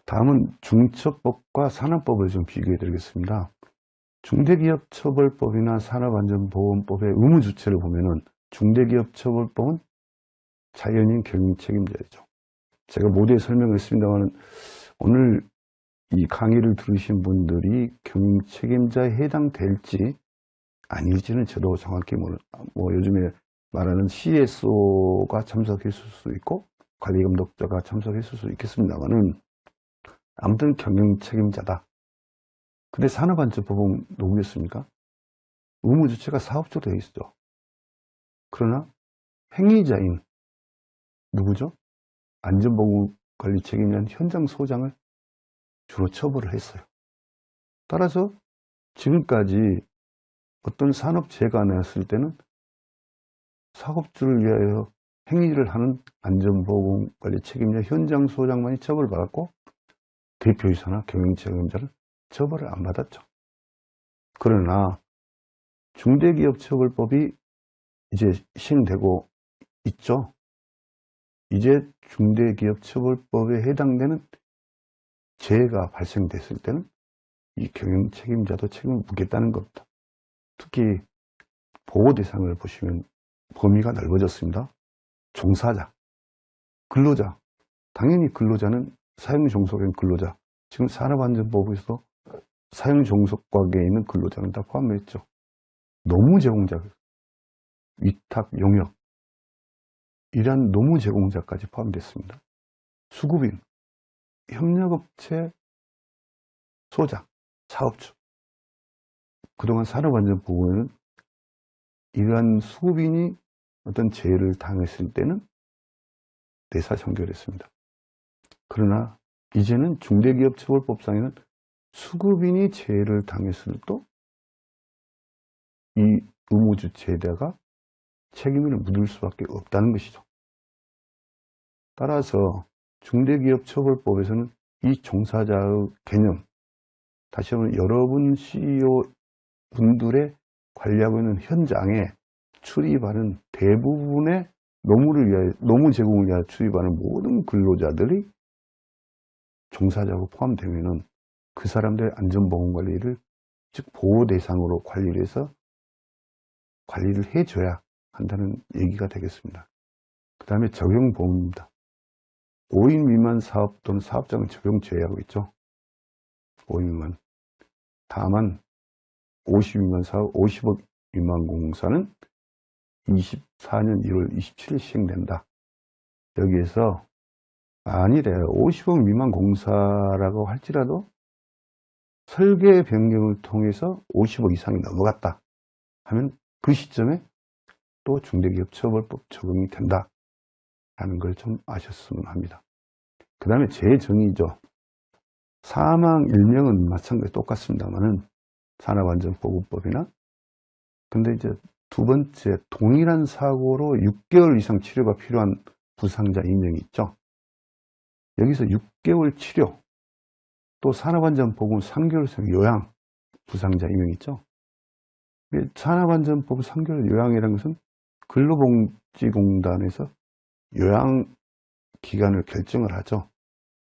다음은 중처법과 산업법을 좀 비교해 드리겠습니다. 중대기업처벌법이나 산업안전보건법의 의무주체를 보면은 중대기업처벌법은 자연인 경영책임자이죠. 제가 모두에 설명을 했습니다만 오늘 이 강의를 들으신 분들이 경영책임자에 해당될지 아닐지는 저도 정확히 요즘에 말하는 CSO가 참석했을 수도 있고 관리감독자가 참석했을 수도 있겠습니다만은 아무튼 경영책임자다. 근데 산업안전법은 누구였습니까? 의무주체가 사업주로 되어 있죠. 그러나 행위자인 누구죠? 안전보건관리 책임자는 현장 소장을 주로 처벌을 했어요. 따라서 지금까지 어떤 산업재해가 났을 때는 사업주를 위하여 행위를 하는 안전보건관리 책임자 현장 소장만이 처벌받았고 대표이사나 경영책임자를 처벌을 안 받았죠. 그러나 중대기업처벌법이 이제 시행되고 있죠. 이제 중대기업처벌법에 해당되는 재해가 발생됐을 때는 이 경영책임자도 책임을 묻겠다는 겁니다. 특히 보호 대상을 보시면 범위가 넓어졌습니다. 종사자, 근로자, 당연히 근로자는 사용종속인 근로자, 지금 산업안전법에서 사용종속과계에 있는 근로자는 다 포함되어 있죠. 노무 제공자, 위탁, 용역, 이러한 노무 제공자까지 포함됐습니다. 수급인, 협력업체 소장, 사업주. 그동안 산업안전보건에는 이러한 수급인이 어떤 재해를 당했을 때는 내사 정결했습니다. 그러나 이제는 중대기업처벌법상에는 수급인이 재해를 당했을 때 이 의무주체에다가 책임을 묻을 수밖에 없다는 것이죠. 따라서 중대기업처벌법에서는 이 종사자의 개념, 다시 한번 여러분 CEO 분들의 관리하고 있는 현장에 출입하는 대부분의 노무 제공을 위하여 출입하는 모든 근로자들이 종사자로 포함되면은 그 사람들의 안전보건관리를 즉 보호 대상으로 관리를 해서 관리를 해줘야 한다는 얘기가 되겠습니다. 그 다음에 적용보험입니다. 5인 미만 사업 또는 사업장을 적용 제외하고 있죠. 5인 미만. 다만 50 미만 사업, 50억 미만 공사는 24년 1월 27일 시행된다. 여기에서 아니래요. 50억 미만 공사라고 할지라도 설계 변경을 통해서 50억 이상이 넘어갔다 하면 그 시점에 또 중대기업처벌법 적용이 된다 라는 걸 좀 아셨으면 합니다. 그 다음에 재정의죠. 사망, 일명은 마찬가지 똑같습니다만은 산업안전보건법이나 근데 이제 두 번째 동일한 사고로 6개월 이상 치료가 필요한 부상자 임명이 있죠. 여기서 6개월 치료 또 산업안전보건 3개월 이상 요양 부상자 임명이 있죠. 산업안전법 3개월 요양이라는 것은 근로복지공단에서 요양 기간을 결정을 하죠.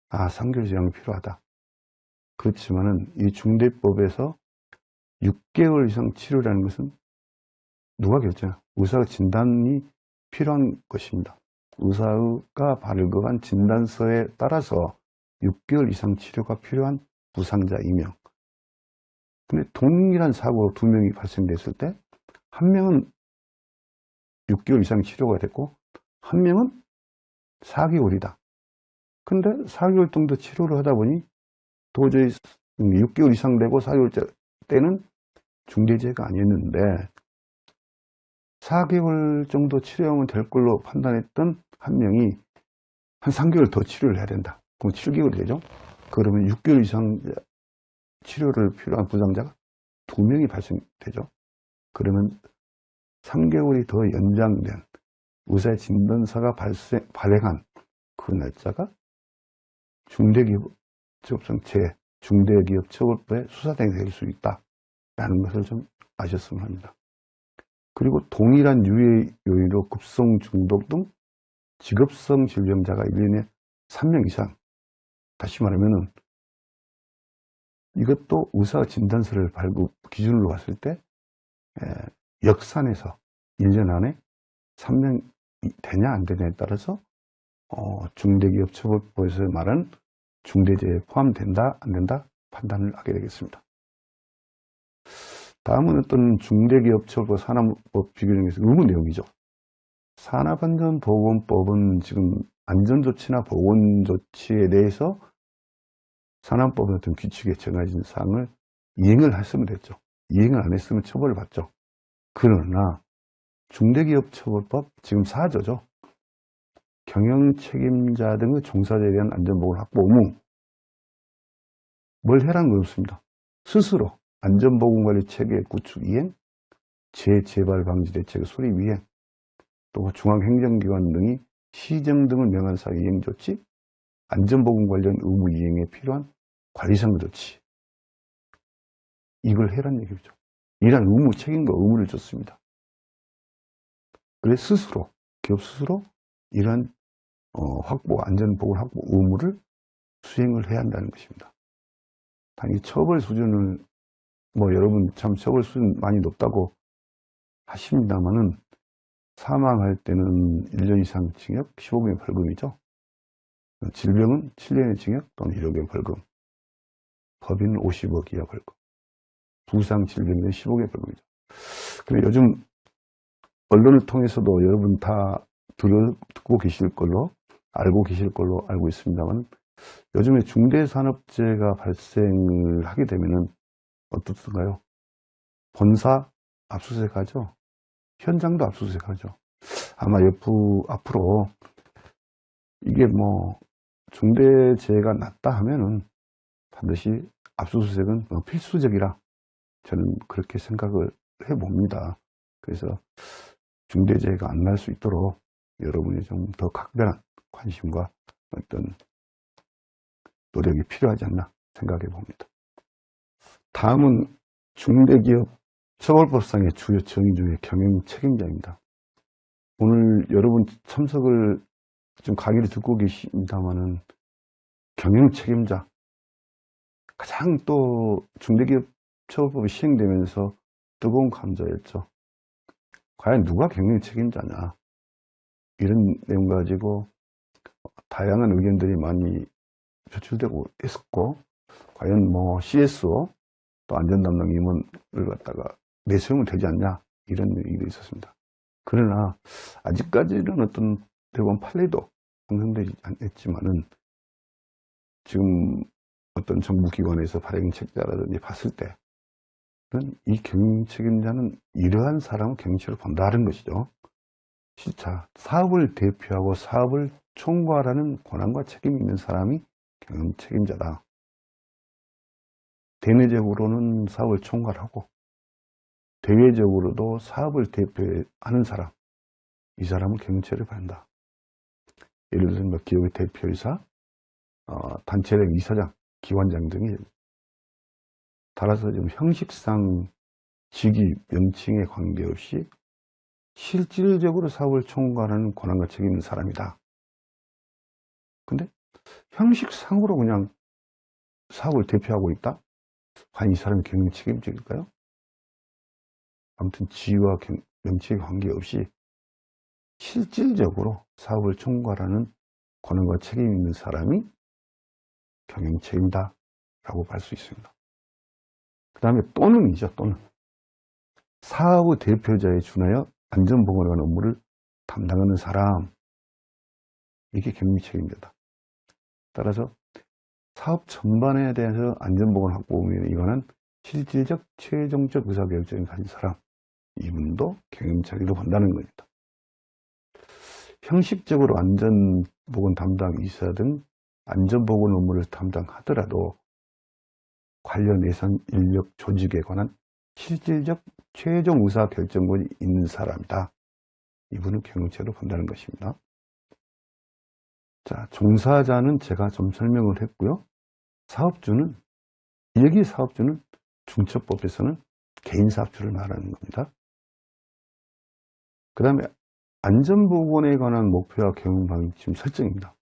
아, 3개월 요양이 필요하다. 그렇지만은 이 중대법에서 6개월 이상 치료라는 것은 누가 결정해요? 의사의 진단이 필요한 것입니다. 의사가 발급한 진단서에 따라서 6개월 이상 치료가 필요한 부상자 임명. 근데 동일한 사고로 2명이 발생됐을 때 한 명은 6개월 이상 치료가 됐고 한 명은 4개월이다. 근데 4개월 정도 치료를 하다 보니 도저히 6개월 이상 되고 4개월 때는 중대재해가 아니었는데 4개월 정도 치료하면 될 걸로 판단했던 한 명이 한 3개월 더 치료를 해야 된다. 그럼 7개월이 되죠. 그러면 6개월 이상 치료를 필요한 부상자가 2명이 발생되죠. 그러면 3개월이 더 연장된 의사의 진단서가 발행한 그 날짜가 중대기업처벌상 중대기업처벌법에 수사대행이 될 수 있다라는 것을 좀 아셨으면 합니다. 그리고 동일한 유해 요인으로 급성 중독 등 직업성 질병자가 1년에 3명 이상 다시 말하면은 이것도 의사 진단서를 발급 기준으로 봤을 때 역산해서 1년 안에 3년 되냐 안 되냐에 따라서 중대기업처벌법에서 말한 중대재해에 포함된다 안 된다 판단을 하게 되겠습니다. 다음은 어떤 중대기업처벌 산업법 비규정에서 의무 내용이죠. 산업안전보건법은 지금 안전조치나 보건조치에 대해서 산업법의 어떤 규칙에 정해진 사항을 이행을 했으면 됐죠. 이행을 안 했으면 처벌을 받죠. 그러나 중대기업처벌법 지금 4조죠. 경영책임자 등의 종사자에 대한 안전보건 확보 의무. 뭘 해라는 건 없습니다. 스스로 안전보건관리 체계 구축 이행, 재발 방지 대책 수립 이행, 또 중앙행정기관 등이 시정 등을 명한 사항 이행 조치, 안전보건 관련 의무 이행에 필요한 관리상 조치. 이걸 해란 얘기죠. 이런 의무, 책임과 의무를 줬습니다. 그래서 스스로, 기업 스스로 이러한 안전보건 확보 의무를 수행을 해야 한다는 것입니다. 당연히 처벌 수준을, 여러분 참 처벌 수준 많이 높다고 하십니다만은 사망할 때는 1년 이상 징역, 15개월 벌금이죠. 질병은 7년의 징역 또는 1억의 벌금. 법인은 50억 이하 벌금. 부상 질병은 15개월 벌금이죠. 그리고 요즘 언론을 통해서도 여러분 다 듣고 계실 걸로, 알고 계실 걸로 알고 있습니다만, 요즘에 중대산업재해가 발생을 하게 되면은 어떻던가요? 본사 압수수색하죠. 현장도 압수수색하죠. 아마 앞으로 이게 중대재해가 났다 하면은 반드시 압수수색은 필수적이라 저는 그렇게 생각을 해봅니다. 그래서 중대재해가 안 날 수 있도록 여러분이 좀 더 각별한 관심과 어떤 노력이 필요하지 않나 생각해 봅니다. 다음은 중대기업 처벌법상의 주요 정의 중에 경영 책임자입니다. 오늘 여러분 참석을 좀 강의를 듣고 계십니다만은 경영 책임자 가장 또 중대기업 처벌법이 시행되면서 뜨거운 감자였죠. 과연 누가 경영 책임자냐 이런 내용 가지고 다양한 의견들이 많이 표출되고 있었고 과연 CSO 또 안전담당 임원을 갖다가 내세우면 되지 않냐 이런 얘기도 있었습니다. 그러나 아직까지는 어떤 대법원 판례도 형성되지 않았지만은 지금 어떤 정부기관에서 발행 책자라든지 봤을 때는 이 경영 책임자는 이러한 사람을 경영체로 본다는 것이죠. 자, 사업을 대표하고 사업을 총괄하는 권한과 책임이 있는 사람이 경영 책임자다. 대내적으로는 사업을 총괄하고 대외적으로도 사업을 대표하는 사람, 이 사람을 경영체를 받는다. 예를 들면 기업의 대표이사, 단체의 이사장, 기관장 등이 따라서 좀 형식상 직위, 명칭에 관계없이 실질적으로 사업을 총괄하는 권한과 책임이 있는 사람이다. 근데 형식상으로 그냥 사업을 대표하고 있다? 과연 이 사람이 경영 책임자일까요? 아무튼 지위와 명칭에 관계없이 실질적으로 사업을 총괄하는 권한과 책임이 있는 사람이 경영 책임다 라고 볼 수 있습니다. 그 다음에 또는이죠. 또는 사업의 대표자에 준하여 안전보건에 관한 업무를 담당하는 사람, 이게 경영 책임자다. 따라서 사업 전반에 대해서 안전보건 확보 의무에 관한 실질적 최종적 의사결정을 가진 사람, 이분도 경영 책임을 본다는 겁니다. 형식적으로 안전보건 담당 이사 등 안전보건 업무를 담당하더라도 관련 예산, 인력, 조직에 관한 실질적 최종 의사결정권이 있는 사람이다. 이분은 경영체로 본다는 것입니다. 자, 종사자는 제가 좀 설명을 했고요. 사업주는, 여기 사업주는 중처법에서는 개인사업주를 말하는 겁니다. 그 다음에 안전보건에 관한 목표와 경영 방침 설정입니다.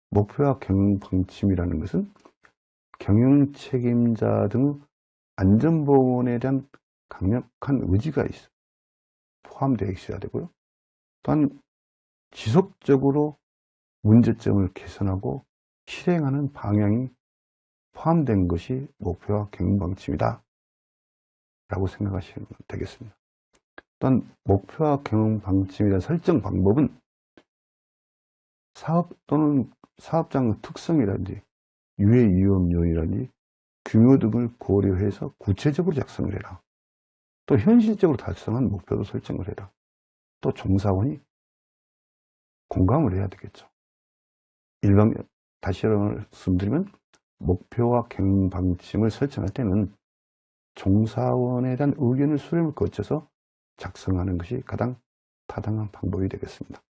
목표와 경영 방침이라는 것은 경영 책임자 등 안전보건에 대한 강력한 의지가 포함되어 있어야 되고요. 또한 지속적으로 문제점을 개선하고 실행하는 방향이 포함된 것이 목표와 경영 방침이다 라고 생각하시면 되겠습니다. 또한 목표와 경영 방침에 대한 설정 방법은 사업 또는 사업장의 특성이라든지 유해 위험 요인이라든지 규모 등을 고려해서 구체적으로 작성을 해라. 또 현실적으로 달성한 목표도 설정을 해라. 또 종사원이 공감을 해야 되겠죠. 다시 말씀드리면 목표와 경영 방침을 설정할 때는 종사원에 대한 의견을 수렴을 거쳐서 작성하는 것이 가장 타당한 방법이 되겠습니다.